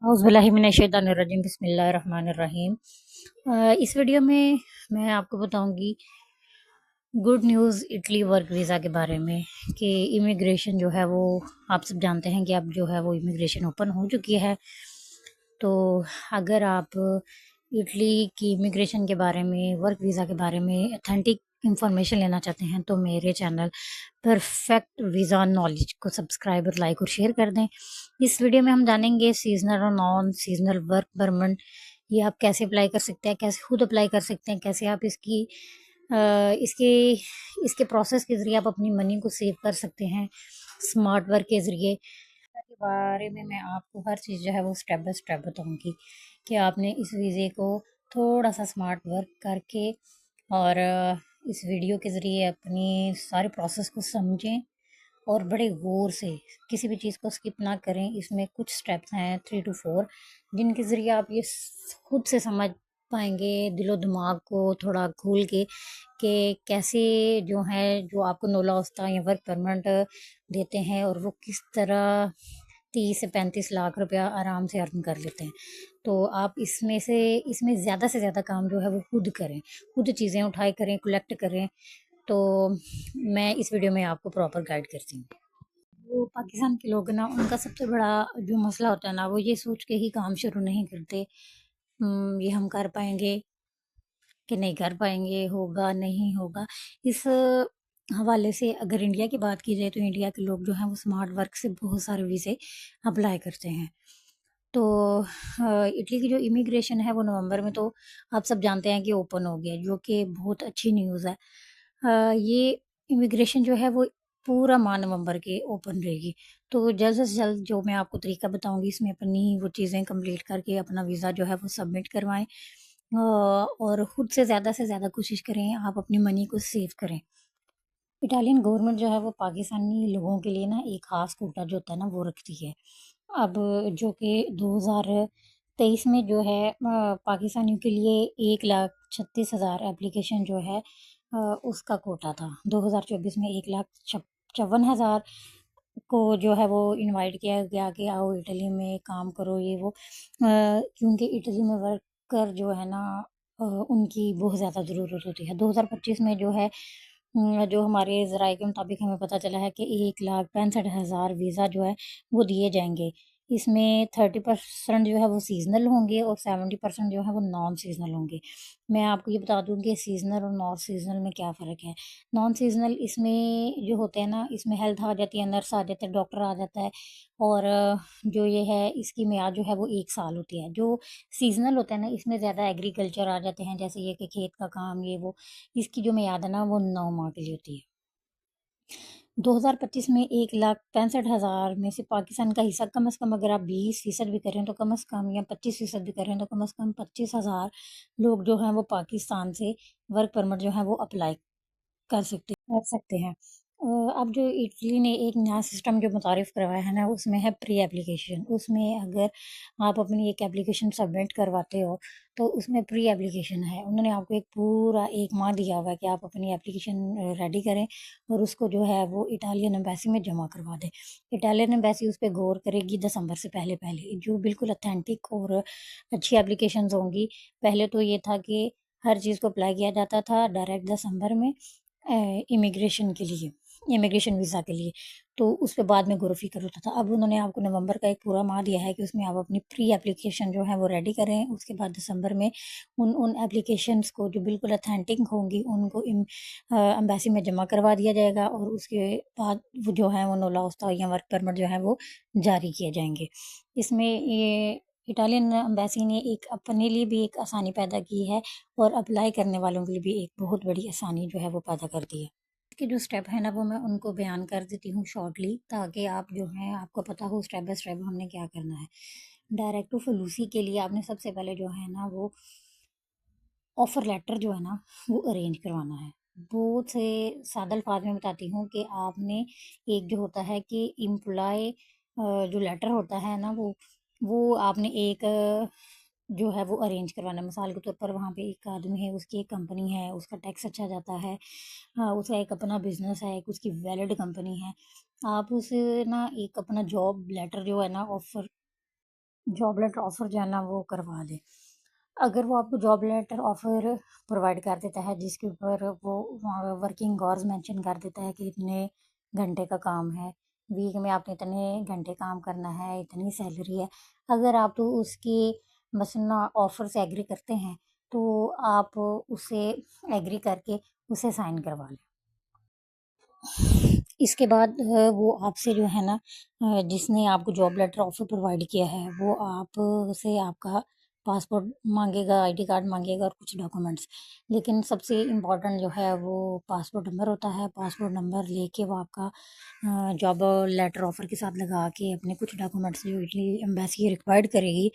औज़ुबिल्लाहिमिनश्शैतानिर्रजीम बिस्मिल्लाहिर्रहमानिर्रहीम। इस वीडियो में मैं आपको बताऊंगी good news Italy work visa के बारे में कि इमिग्रेशन जो है वो आप सब जानते हैं कि अब जो है वो इमिग्रेशन ओपन हो चुकी है। तो अगर आप इटली की इमिग्रेशन के बारे में, वर्क वीज़ा के बारे में ऑथेंटिक इंफॉर्मेशन लेना चाहते हैं तो मेरे चैनल परफेक्ट वीज़ा नॉलेज को सब्सक्राइब और लाइक और शेयर कर दें। इस वीडियो में हम जानेंगे सीजनल और नॉन सीजनल वर्क परमिट ये आप कैसे अप्लाई कर सकते हैं, कैसे खुद अप्लाई कर सकते हैं, कैसे आप इसके इसके प्रोसेस के ज़रिए आप अपनी मनी को सेव कर सकते हैं स्मार्ट वर्क के ज़रिए। के बारे में मैं आपको हर चीज़ जो है वो स्टेप बाय स्टेप बताऊंगी कि आपने इस वीज़े को थोड़ा सा स्मार्ट वर्क करके और इस वीडियो के ज़रिए अपनी सारे प्रोसेस को समझें और बड़े गौर से किसी भी चीज़ को स्किप ना करें। इसमें कुछ स्टेप्स हैं 3 to 4 जिनके ज़रिए आप ये खुद से समझ पाएंगे दिलो दिमाग को थोड़ा खोल के कि कैसे जो है जो आपको नोला या वर्क परमिट देते हैं और वो किस तरह 30 से 35 लाख रुपया आराम से अर्न कर लेते हैं। तो आप इसमें ज़्यादा से ज़्यादा काम जो है वो खुद करें, खुद चीज़ें उठाए करें, कलेक्ट करें। तो मैं इस वीडियो में आपको प्रॉपर गाइड करती हूँ। वो पाकिस्तान के लोग ना उनका सबसे बड़ा जो मसला होता है ना वो ये सोच के ही काम शुरू नहीं करते ये हम कर पाएंगे कि नहीं कर पाएंगे, होगा नहीं होगा। इस हवाले से अगर इंडिया की बात की जाए तो इंडिया के लोग जो हैं वो स्मार्ट वर्क से बहुत सारे वीज़े अप्लाई करते हैं। तो इटली की जो इमिग्रेशन है वो नवंबर में तो आप सब जानते हैं कि ओपन हो गया, जो कि बहुत अच्छी न्यूज़ है। ये इमिग्रेशन जो है वो पूरा माह नवंबर के ओपन रहेगी। तो जल्द से जल्द जो मैं आपको तरीका बताऊंगी इसमें अपनी वो चीज़ें कंप्लीट करके अपना वीज़ा जो है वो सबमिट करवाएं और ख़ुद से ज़्यादा कोशिश करें आप अपनी मनी को सेव करें। इटालियन गवर्नमेंट जो है वो पाकिस्तानी लोगों के लिए ना एक ख़ास कोटा जो होता है ना वो रखती है। अब जो कि 2023 में जो है पाकिस्तानियों के लिए 1,36,000 एप्लीकेशन जो है उसका कोटा था। 2024 में 1,54,000 को जो है वो इनवाइट किया गया कि आओ इटली में काम करो ये वो क्योंकि इटली में वर्कर जो है ना उनकी बहुत ज़्यादा ज़रूरत होती है। 2025 में जो है जो हमारे ज़राए के मुताबिक हमें पता चला है कि 1,65,000 वीज़ा जो है वो दिए जाएंगे। इसमें 30% जो है वो सीज़नल होंगे और 70% जो है वो नॉन सीज़नल होंगे। मैं आपको ये बता दूँ कि सीज़नल और नॉन सीज़नल में क्या फ़र्क है। नॉन सीज़नल इसमें जो होते हैं ना इसमें हेल्थ आ जाती है, नर्स आ जाते हैं, डॉक्टर आ जाता है और जो ये है इसकी मियाद जो है वो 1 साल होती है। जो सीज़नल होता है ना इसमें ज़्यादा एग्रीकल्चर आ जाते हैं, जैसे ये कि खेत का काम ये वो, इसकी जो मियाद है ना वो 9 माह के लिए होती है। 2025 में 1,65,000 में से पाकिस्तान का हिस्सा कम से कम अगर आप 20% भी करें तो कम से कम, या 25% भी करें तो कम से कम 25,000 लोग जो हैं वो पाकिस्तान से वर्क परमिट जो है वो अप्लाई कर सकते हैं। अब जो इटली ने एक नया सिस्टम जो मुतारिफ़ करवाया है ना उसमें है प्री एप्लीकेशन। उसमें अगर आप अपनी एक एप्लीकेशन सबमिट करवाते हो तो उसमें प्री एप्लीकेशन है। उन्होंने आपको एक पूरा 1 माह दिया हुआ है कि आप अपनी एप्लीकेशन रेडी करें और उसको जो है वो इटालियन एम्बेसी में जमा करवा दें। इटालियन एम्बेसी उस पे गौर करेगी दिसंबर से पहले-पहले। जो बिल्कुल ऑथेंटिक और अच्छी एप्लीकेशंस होंगी। पहले तो ये था कि हर चीज़ को अप्लाई किया जाता था डायरेक्ट दिसंबर में इमिग्रेशन के लिए, इमिग्रेशन वीज़ा के लिए, तो उस पे बाद में गौर-व-फ़िक्र होता था। अब उन्होंने आपको नवंबर का एक पूरा माह दिया है कि उसमें आप अपनी प्री एप्लीकेशन जो है वो रेडी करें। उसके बाद दिसंबर में उन एप्लीकेशंस को जो बिल्कुल ऑथेंटिक होंगी उनको एम्बेसी में जमा करवा दिया जाएगा और उसके बाद वो जो है वो नोला ओस्ता या वर्क परमिट जो है वो जारी किए जाएँगे। इसमें ये इटालियन एम्बेसी ने एक अपने लिए भी एक आसानी पैदा की है और अप्लाई करने वालों के लिए भी एक बहुत बड़ी आसानी जो है वो पैदा कर दी है। इसके जो स्टेप है ना वो मैं उनको बयान कर देती हूँ शॉर्टली, ताकि आप जो है आपको पता हो स्टेप बाय स्टेप हमने क्या करना है। डायरेक्ट टू फलूसी के लिए आपने सबसे पहले जो है ना वो ऑफ़र लेटर जो है ना वो अरेंज करवाना है। बहुत से सादा अल्फाज में बताती हूँ कि आपने एक जो होता है कि एम्प्लॉय जो लेटर होता है ना वो आपने एक जो है वो अरेंज करवाना है। मिसाल के तौर पर वहाँ पे एक आदमी है, उसकी एक कंपनी है, उसका टैक्स अच्छा जाता है, उसका एक अपना बिज़नेस है, एक उसकी वैलिड कंपनी है। आप उसे ना एक अपना जॉब लेटर जो है ना ऑफ़र जॉब लेटर ऑफ़र जो है ना वो करवा दें। अगर वो आपको जॉब लेटर ऑफ़र प्रोवाइड कर देता है जिसके ऊपर वो वर्किंग आवर्स मेंशन कर देता है कि इतने घंटे का काम है, वीक में आपने इतने घंटे काम करना है, इतनी सैलरी है। अगर आप तो उसकी मसलन ऑफ़र से एग्री करते हैं, तो आप उसे एग्री करके उसे साइन करवा लें। इसके बाद वो आपसे जो है ना जिसने आपको जॉब लेटर ऑफ़र प्रोवाइड किया है, वो आप से आपका पासपोर्ट माँगेगा, आईडी कार्ड माँगेगा और कुछ डॉक्यूमेंट्स। लेकिन सबसे इम्पोर्टेंट जो है वो पासपोर्ट नंबर होता है। पासपोर्ट नंबर लेके वो आपका जॉब लेटर ऑफ़र के साथ लगा के अपने कुछ डॉक्यूमेंट्स जो इटली एम्बेसी रिक्वायर्ड करेगी,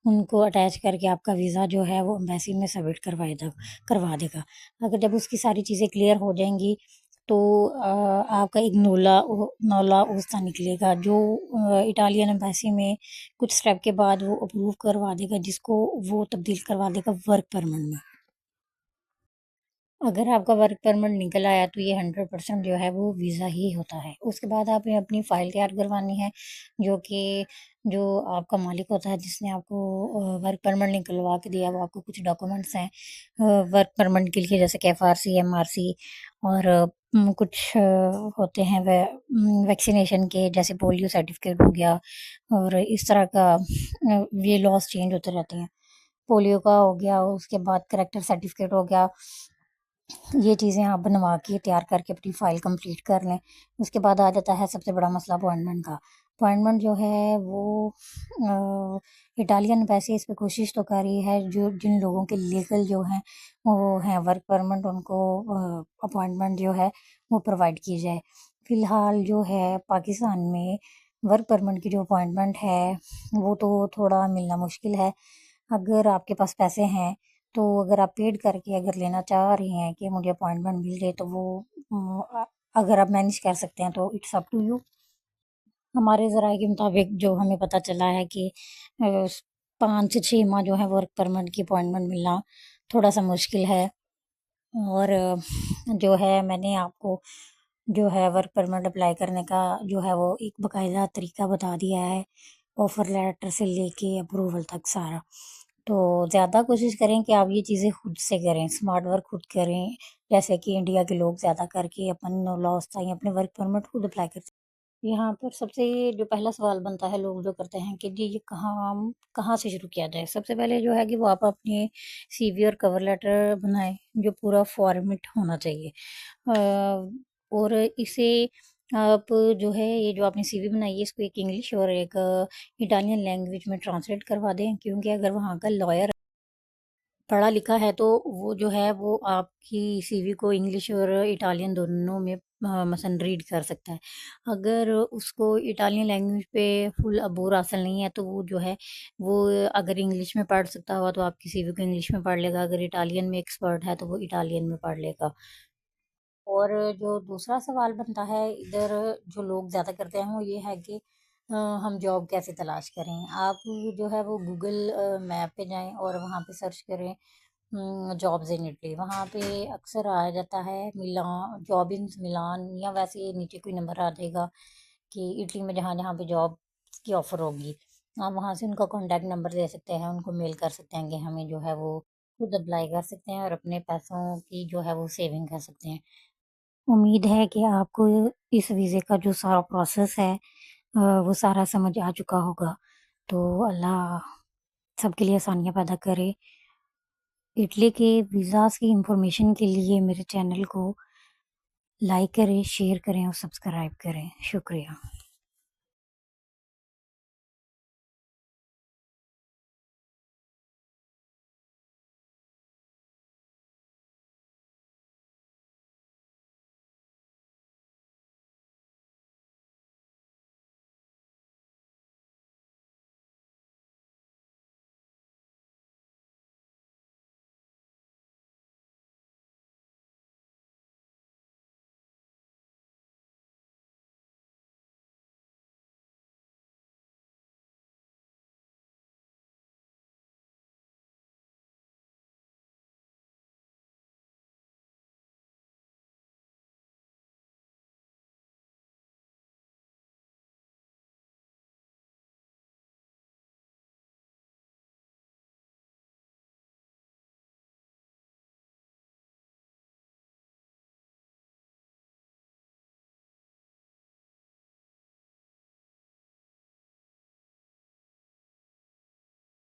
उनको अटैच करके आपका वीज़ा जो है वो एम्बेसी में सबमिट करवा देगा। अगर जब उसकी सारी चीज़ें क्लियर हो जाएँगी तो आपका एक नोला ओस्ता निकलेगा जो इटालियन एम्बेसी में कुछ स्टेप के बाद वो अप्रूव करवा देगा जिसको वो तब्दील करवा देगा वर्क परमिट में। अगर आपका वर्क परमिट निकल आया तो ये 100% जो है वो वीज़ा ही होता है। उसके बाद आपने अपनी फ़ाइल तैयार करवानी है जो कि जो आपका मालिक होता है जिसने आपको वर्क परमिट निकलवा के दिया वो आपको कुछ डॉक्यूमेंट्स हैं वर्क परमिट के लिए जैसे कि एफआरसी, एमआरसी और कुछ होते हैं वैक्सीनेशन के जैसे पोलियो सर्टिफ़िकेट हो गया और इस तरह का ये लॉज़ चेंज होते रहते हैं। पोलियो का हो गया, उसके बाद करैक्टर सर्टिफ़िकेट हो गया। ये चीज़ें आप बनवा के तैयार करके अपनी फ़ाइल कंप्लीट कर लें। उसके बाद आ जाता है सबसे बड़ा मसला अपॉइंटमेंट का। अपॉइंटमेंट जो है वो इटालियन एम्बेसी इस पे कोशिश तो कर रही है जो जिन लोगों के लीगल जो हैं वो हैं वर्क परमिट उनको अपॉइंटमेंट जो है वो प्रोवाइड की जाए। फ़िलहाल जो है पाकिस्तान में वर्क परमिट की जो अपॉइंटमेंट है वो तो थोड़ा मिलना मुश्किल है। अगर आपके पास पैसे हैं तो अगर आप पेड करके अगर लेना चाह रही हैं कि मुझे अपॉइंटमेंट मिल जाए तो वो अगर आप मैनेज कर सकते हैं तो इट्स अप टू यू। हमारे ज़राए के मुताबिक जो हमें पता चला है कि 5 से 6 माह जो है वर्क परमिट की अपॉइंटमेंट मिलना थोड़ा-सा मुश्किल है और जो है मैंने आपको जो है वर्क परमिट अप्लाई करने का जो है वो एक बाकायदा तरीका बता दिया है, ऑफ़र लेटर से लेके अप्रूवल तक सारा। तो ज़्यादा कोशिश करें कि आप ये चीज़ें खुद से करें, स्मार्ट वर्क खुद करें, जैसे कि इंडिया के लोग ज़्यादा करके अपन लॉस ताईं अपने वर्क परमिट खुद अप्लाई करते हैं। यहाँ पर सबसे जो पहला सवाल बनता है लोग जो करते हैं कि जी ये कहाँ से शुरू किया जाए? सबसे पहले जो है कि वो आप अपने सीवी और कवर लेटर बनाएँ, जो पूरा फ़ॉर्मेट होना चाहिए। और इसे आप जो है ये जो आपने सीवी बनाई है इसको एक इंग्लिश और एक इटालियन लैंग्वेज में ट्रांसलेट करवा दें क्योंकि अगर वहाँ का लॉयर पढ़ा लिखा है तो वो जो है वो आपकी सीवी को इंग्लिश और इटालियन दोनों में मसलन रीड कर सकता है। अगर उसको इटालियन लैंग्वेज पे फुल अबूर हासिल नहीं है तो वो जो है वो अगर इंग्लिश में पढ़ सकता हुआ तो आपकी सीवी को इंग्लिश में पढ़ लेगा, अगर इटालियन में एक्सपर्ट है तो वो इटालियन में पढ़ लेगा। और जो दूसरा सवाल बनता है इधर जो लोग ज़्यादा करते हैं वो ये है कि हम जॉब कैसे तलाश करें? आप जो है वो गूगल मैप पे जाएँ और वहाँ पे सर्च करें जॉब्स इन इटली वहाँ पे अक्सर आ जाता है जॉब इन मिलान या वैसे नीचे कोई नंबर आ जाएगा कि इटली में जहाँ-जहाँ पे जॉब की ऑफ़र होगी। आप वहाँ से उनका कॉन्टैक्ट नंबर दे सकते हैं, उनको मेल कर सकते हैं कि हमें जो है वो खुद अप्लाई कर सकते हैं और अपने पैसों की जो है वो सेविंग कर सकते हैं। उम्मीद है कि आपको इस वीज़े का जो सारा प्रोसेस है वो सारा समझ आ चुका होगा। तो अल्लाह सबके लिए आसानियाँ पैदा करे। इटली के वीज़ाज़ की इन्फॉर्मेशन के लिए मेरे चैनल को लाइक करें, शेयर करें और सब्सक्राइब करें। शुक्रिया।